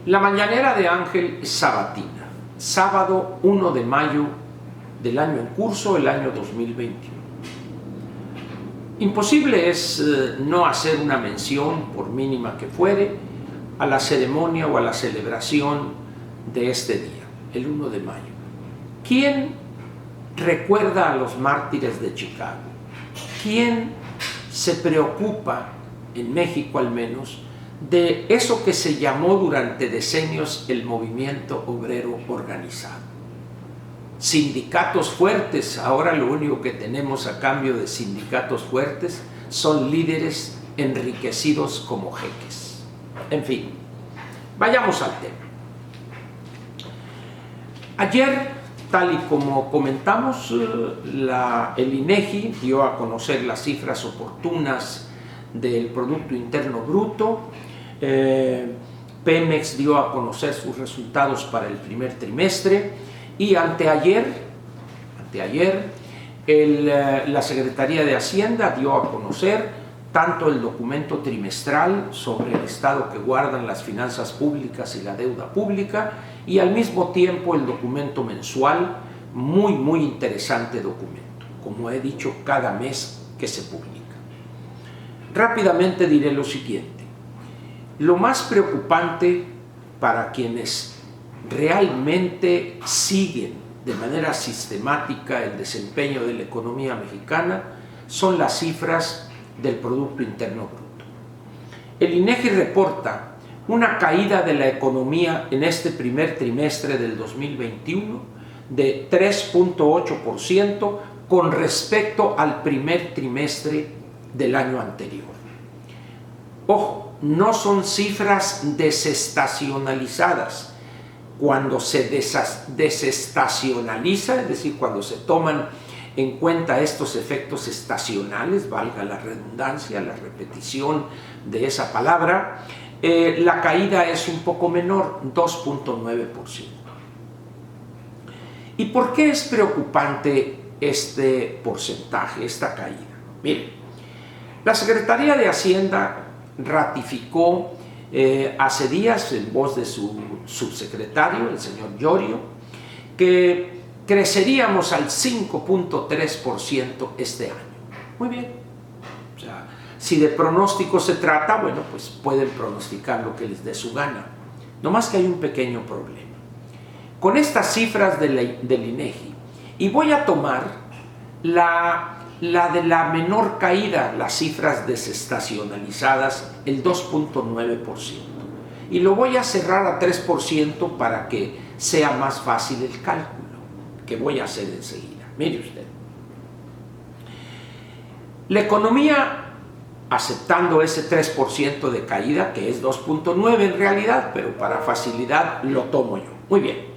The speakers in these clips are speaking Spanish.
La mañanera de Ángel Sabatina, sábado 1 de mayo del año en curso, el año 2021. Imposible es no hacer una mención, por mínima que fuere, a la ceremonia o a la celebración de este día, el 1 de mayo. ¿Quién recuerda a los mártires de Chicago? ¿Quién se preocupa, en México al menos, de eso que se llamó durante decenios el movimiento obrero organizado? Sindicatos fuertes. Ahora lo único que tenemos a cambio de sindicatos fuertes son líderes enriquecidos como jeques. En fin, vayamos al tema. Ayer, tal y como comentamos, el INEGI dio a conocer las cifras oportunas del Producto Interno Bruto. Pemex dio a conocer sus resultados para el primer trimestre y anteayer la Secretaría de Hacienda dio a conocer tanto el documento trimestral sobre el estado que guardan las finanzas públicas y la deuda pública y al mismo tiempo el documento mensual, muy interesante documento, como he dicho, cada mes que se publica. Rápidamente diré lo siguiente. Lo más preocupante para quienes realmente siguen de manera sistemática el desempeño de la economía mexicana son las cifras del Producto Interno Bruto. El INEGI reporta una caída de la economía en este primer trimestre del 2021 de 3.8% con respecto al primer trimestre del año anterior. Ojo, no son cifras desestacionalizadas. Cuando se desestacionaliza, es decir, cuando se toman en cuenta estos efectos estacionales, valga la redundancia, la repetición de esa palabra, la caída es un poco menor, 2.9%. ¿Y por qué es preocupante este porcentaje, esta caída? Miren, la Secretaría de Hacienda ratificó hace días, en voz de su subsecretario, el señor Llorio, que creceríamos al 5.3% este año. Muy bien. O sea, si de pronóstico se trata, bueno, pues pueden pronosticar lo que les dé su gana. No más que hay un pequeño problema. Con estas cifras del INEGI, y voy a tomar la de la menor caída, las cifras desestacionalizadas, el 2.9%. Y lo voy a cerrar a 3% para que sea más fácil el cálculo, que voy a hacer enseguida. Mire usted. La economía, aceptando ese 3% de caída, que es 2.9 en realidad, pero para facilidad lo tomo yo. Muy bien.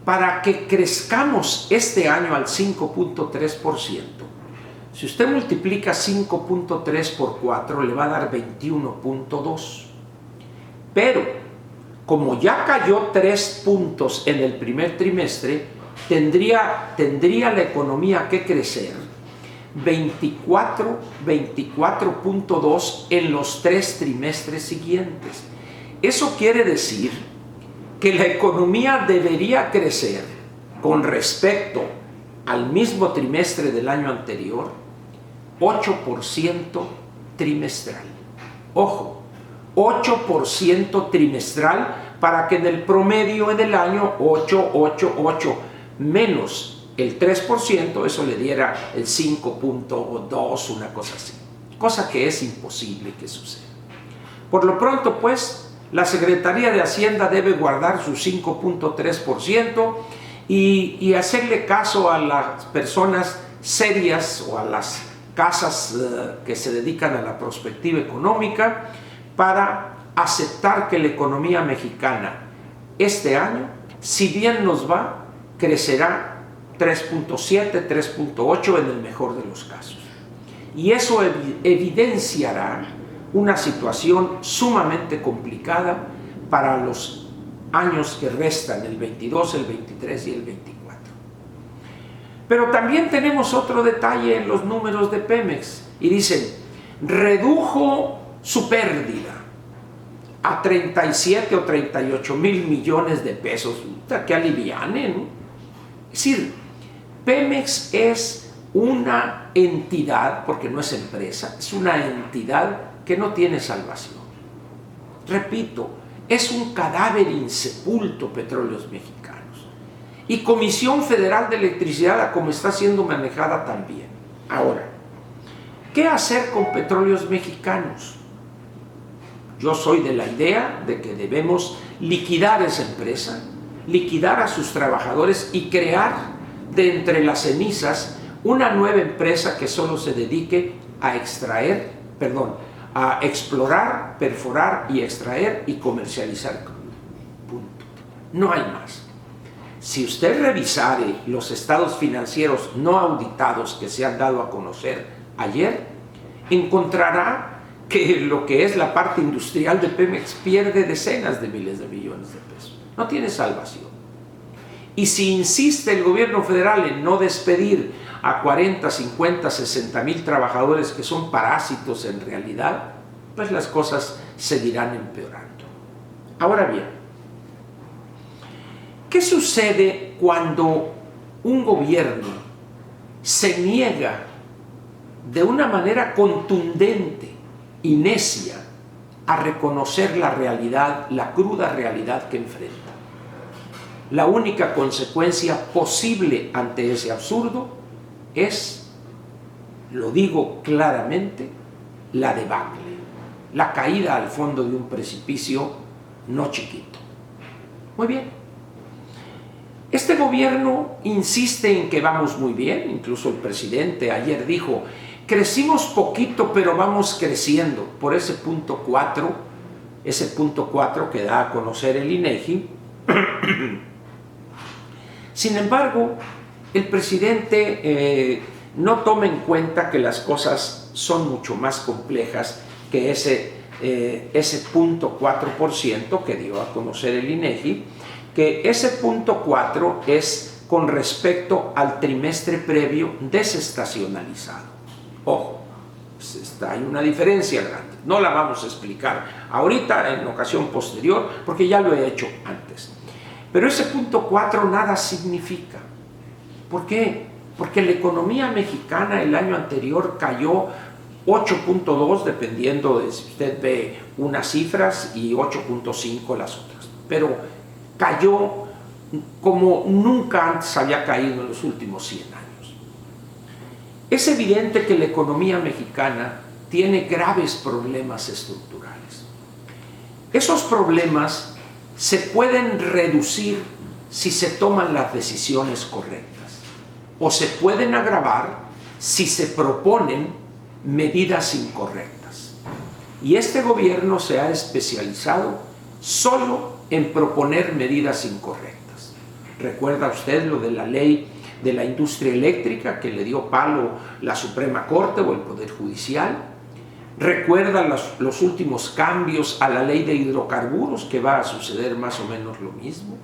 Para que crezcamos este año al 5.3%, si usted multiplica 5.3 por 4, le va a dar 21.2. Pero, como ya cayó 3 puntos en el primer trimestre, tendría la economía que crecer 24.2 en los 3 trimestres siguientes. Eso quiere decir que la economía debería crecer con respecto al mismo trimestre del año anterior 8% trimestral. Ojo, 8% trimestral para que en el promedio en el año 8 menos el 3%, eso le diera el 5.2, una cosa así. Cosa que es imposible que suceda. Por lo pronto, pues, la Secretaría de Hacienda debe guardar su 5.3% y hacerle caso a las personas serias o a las casas que se dedican a la prospectiva económica para aceptar que la economía mexicana este año, si bien nos va, crecerá 3.7, 3.8 en el mejor de los casos. Y eso evidenciará una situación sumamente complicada para los años que restan, el 22, el 23 y el 24. Pero también tenemos otro detalle en los números de Pemex y dicen, redujo su pérdida. a 37 o 38 mil millones de pesos. Que aliviane, ¿no? Es decir, Pemex es una entidad, porque no es empresa, es una entidad que no tiene salvación. Repito, es un cadáver insepulto Petróleos Mexicanos. Y Comisión Federal de Electricidad, como está siendo manejada también. Ahora, ¿qué hacer con Petróleos Mexicanos? Yo soy de la idea de que debemos liquidar esa empresa, liquidar a sus trabajadores y crear de entre las cenizas una nueva empresa que solo se dedique a a explorar, perforar y extraer y comercializar. Punto. No hay más. Si usted revisare los estados financieros no auditados que se han dado a conocer ayer, encontrará que lo que es la parte industrial de Pemex pierde decenas de miles de millones de pesos. No tiene salvación. Y si insiste el gobierno federal en no despedir a 40, 50, 60 mil trabajadores que son parásitos en realidad, pues las cosas seguirán empeorando. Ahora bien, ¿qué sucede cuando un gobierno se niega de una manera contundente y necia a reconocer la realidad, la cruda realidad que enfrenta? La única consecuencia posible ante ese absurdo es, lo digo claramente, la debacle, la caída al fondo de un precipicio no chiquito. Muy bien. Este gobierno insiste en que vamos muy bien, incluso el presidente ayer dijo, crecimos poquito pero vamos creciendo, por ese punto 4 que da a conocer el INEGI. Sin embargo, el presidente no toma en cuenta que las cosas son mucho más complejas que ese 0.4% que dio a conocer el INEGI, que ese 0.4 es con respecto al trimestre previo desestacionalizado. Ojo, hay una diferencia grande, no la vamos a explicar ahorita, en ocasión posterior, porque ya lo he hecho antes. Pero ese 0.4 nada significa. ¿Por qué? Porque la economía mexicana el año anterior cayó 8.2, dependiendo de si usted ve unas cifras, y 8.5 las otras. Pero cayó como nunca antes había caído en los últimos 100 años. Es evidente que la economía mexicana tiene graves problemas estructurales. Esos problemas se pueden reducir si se toman las decisiones correctas, o se pueden agravar si se proponen medidas incorrectas. Y este gobierno se ha especializado solo en proponer medidas incorrectas. ¿Recuerda usted lo de la ley de la industria eléctrica que le dio palo la Suprema Corte o el Poder Judicial? ¿Recuerda los últimos cambios a la ley de hidrocarburos, que va a suceder más o menos lo mismo?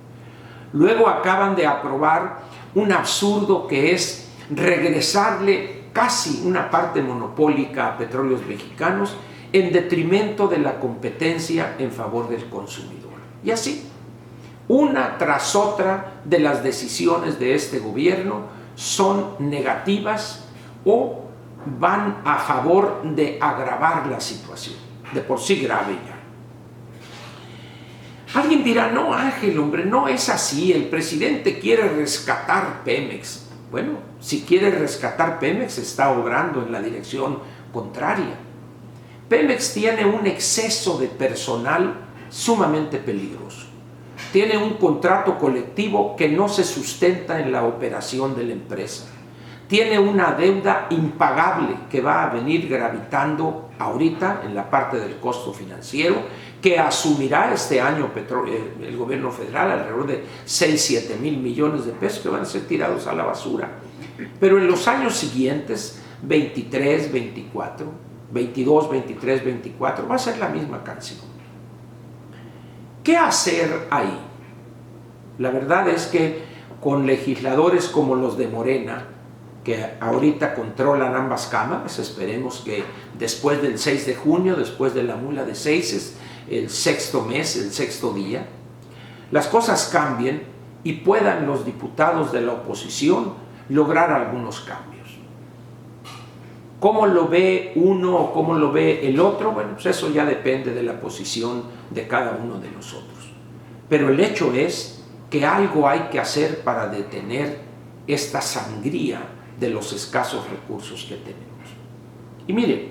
Luego acaban de aprobar un absurdo que es regresarle casi una parte monopólica a Petróleos Mexicanos en detrimento de la competencia en favor del consumidor. Y así, una tras otra de las decisiones de este gobierno son negativas o van a favor de agravar la situación, de por sí grave ya. Alguien dirá, no Ángel, hombre, no es así, el presidente quiere rescatar Pemex. Bueno, si quiere rescatar Pemex, está obrando en la dirección contraria. Pemex tiene un exceso de personal sumamente peligroso. Tiene un contrato colectivo que no se sustenta en la operación de la empresa. Tiene una deuda impagable que va a venir gravitando ahorita en la parte del costo financiero, que asumirá este año el gobierno federal, alrededor de 6-7 mil millones de pesos que van a ser tirados a la basura. Pero en los años siguientes, 23, 24, 22, 23, 24, va a ser la misma canción. ¿Qué hacer ahí? La verdad es que con legisladores como los de Morena, que ahorita controlan ambas cámaras. Esperemos que después del 6 de junio, después de la mula de 6, es el sexto mes, el sexto día, las cosas cambien y puedan los diputados de la oposición lograr algunos cambios. ¿Cómo lo ve uno o cómo lo ve el otro? Bueno, pues eso ya depende de la posición de cada uno de nosotros. Pero el hecho es que algo hay que hacer para detener esta sangría de los escasos recursos que tenemos. Y mire,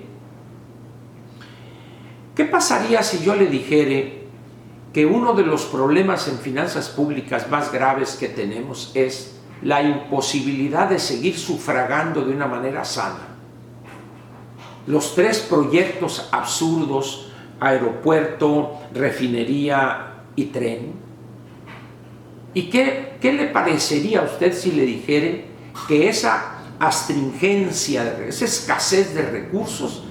¿qué pasaría si yo le dijere que uno de los problemas en finanzas públicas más graves que tenemos es la imposibilidad de seguir sufragando de una manera sana los 3 proyectos absurdos, aeropuerto, refinería y tren? ¿Y qué le parecería a usted si le dijere que esa astringencia, esa escasez de recursos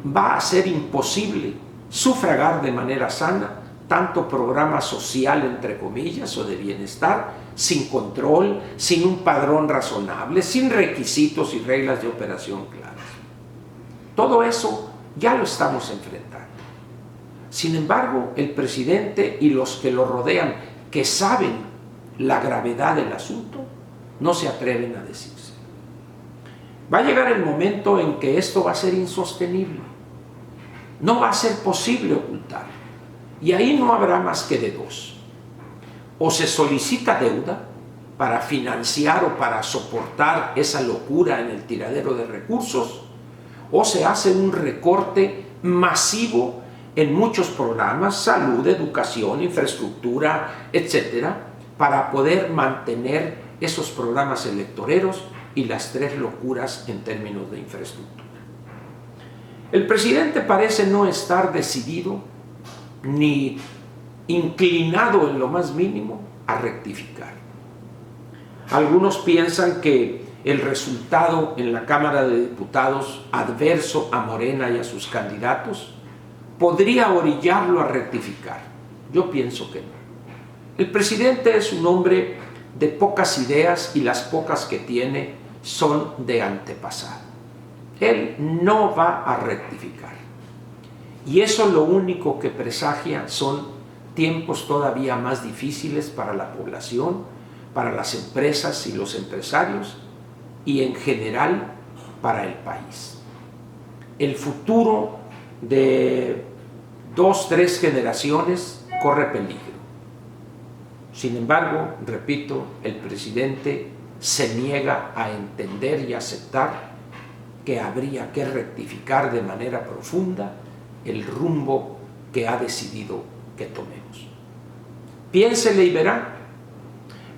va a hacer imposible sufragar de manera sana tanto programa social, entre comillas, o de bienestar, sin control, sin un padrón razonable, sin requisitos y reglas de operación claras? Todo eso ya lo estamos enfrentando. Sin embargo, el presidente y los que lo rodean, que saben la gravedad del asunto, no se atreven a decirse. Va a llegar el momento en que esto va a ser insostenible. No va a ser posible ocultarlo. Y ahí no habrá más que de dos. O se solicita deuda para financiar o para soportar esa locura en el tiradero de recursos, o se hace un recorte masivo en muchos programas, salud, educación, infraestructura, etcétera, para poder mantener esos programas electoreros y las 3 locuras en términos de infraestructura. El presidente parece no estar decidido ni inclinado en lo más mínimo a rectificar. Algunos piensan que el resultado en la Cámara de Diputados adverso a Morena y a sus candidatos podría orillarlo a rectificar. Yo pienso que no. El presidente es un hombre de pocas ideas y las pocas que tiene son de antepasado. Él no va a rectificar. Y eso lo único que presagia son tiempos todavía más difíciles para la población, para las empresas y los empresarios, y en general para el país. El futuro de 2, 3 generaciones corre peligro. Sin embargo, repito, el presidente se niega a entender y aceptar que habría que rectificar de manera profunda el rumbo que ha decidido que tomemos. Piénsele y verá.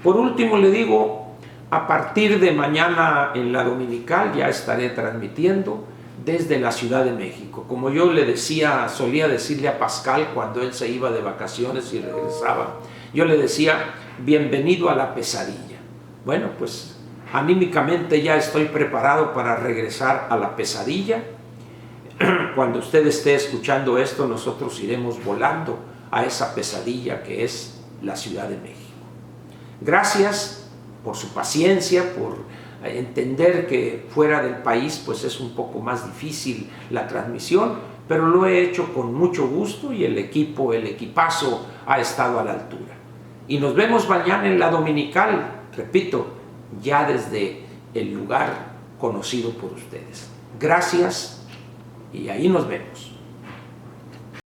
Por último le digo, a partir de mañana en la Dominical ya estaré transmitiendo desde la Ciudad de México. Como yo le decía, solía decirle a Pascal cuando él se iba de vacaciones y regresaba, yo le decía, bienvenido a la pesadilla. Bueno, pues anímicamente ya estoy preparado para regresar a la pesadilla. Cuando usted esté escuchando esto, nosotros iremos volando a esa pesadilla que es la Ciudad de México. Gracias por su paciencia, por entender que fuera del país pues es un poco más difícil la transmisión, pero lo he hecho con mucho gusto y el equipazo ha estado a la altura. Y nos vemos mañana en la Dominical, repito, ya desde el lugar conocido por ustedes. Gracias y ahí nos vemos.